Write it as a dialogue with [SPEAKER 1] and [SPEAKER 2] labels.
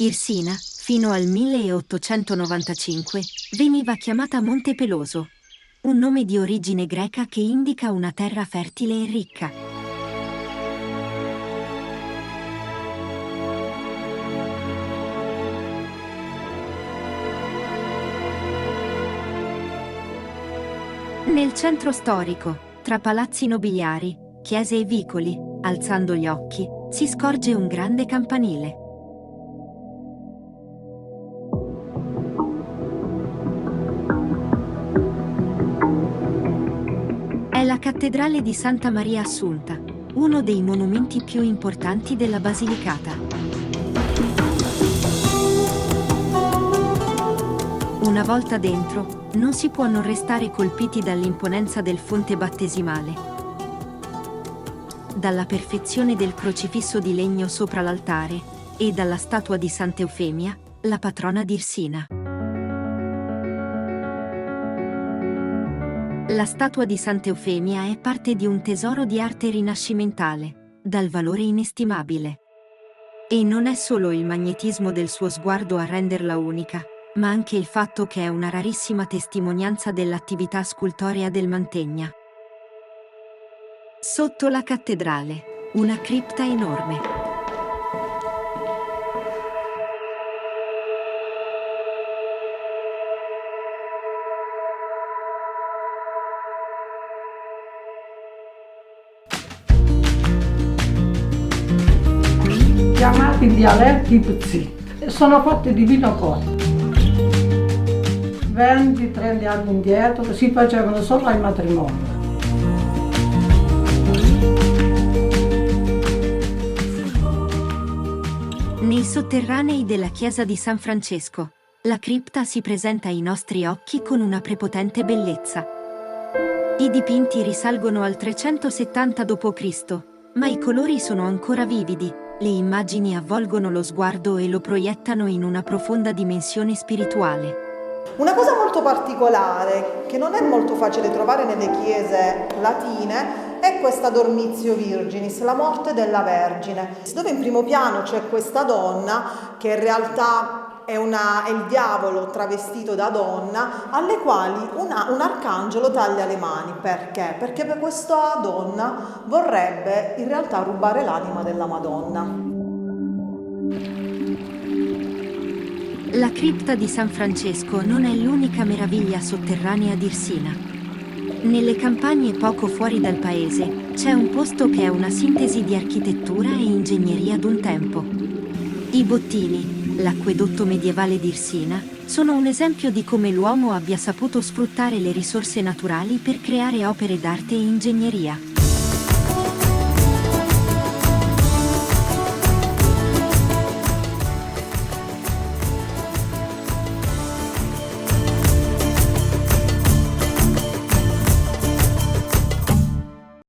[SPEAKER 1] Irsina, fino al 1895, veniva chiamata Monte Peloso, un nome di origine greca che indica una terra fertile e ricca. Nel centro storico, tra palazzi nobiliari, chiese e vicoli, alzando gli occhi, si scorge un grande campanile. È la cattedrale di Santa Maria Assunta, uno dei monumenti più importanti della Basilicata. Una volta dentro, non si può non restare colpiti dall'imponenza del fonte battesimale, dalla perfezione del crocifisso di legno sopra l'altare e dalla statua di Santa Eufemia, la patrona di Irsina. La statua di Santa Eufemia è parte di un tesoro di arte rinascimentale, dal valore inestimabile. E non è solo il magnetismo del suo sguardo a renderla unica, ma anche il fatto che è una rarissima testimonianza dell'attività scultorea del Mantegna. Sotto la cattedrale, una cripta enorme.
[SPEAKER 2] Chiamati dialetti Pzit, sono fatti di vino cotto. 20-30 anni indietro si facevano solo ai matrimoni.
[SPEAKER 1] Nei sotterranei della chiesa di San Francesco, la cripta si presenta ai nostri occhi con una prepotente bellezza. I dipinti risalgono al 370 d.C., ma i colori sono ancora vividi, le immagini avvolgono lo sguardo e lo proiettano in una profonda dimensione spirituale.
[SPEAKER 3] Una cosa molto particolare, che non è molto facile trovare nelle chiese latine, è questa Dormitio Virginis, la morte della Vergine, dove in primo piano c'è questa donna che in realtà è il diavolo travestito da donna, alle quali un arcangelo taglia le mani. Perché? Perché per questa donna vorrebbe in realtà rubare l'anima della Madonna.
[SPEAKER 1] La cripta di San Francesco non è l'unica meraviglia sotterranea di Irsina. Nelle campagne poco fuori dal paese c'è un posto che è una sintesi di architettura e ingegneria d'un tempo. I Bottini, l'acquedotto medievale di Irsina, sono un esempio di come l'uomo abbia saputo sfruttare le risorse naturali per creare opere d'arte e ingegneria.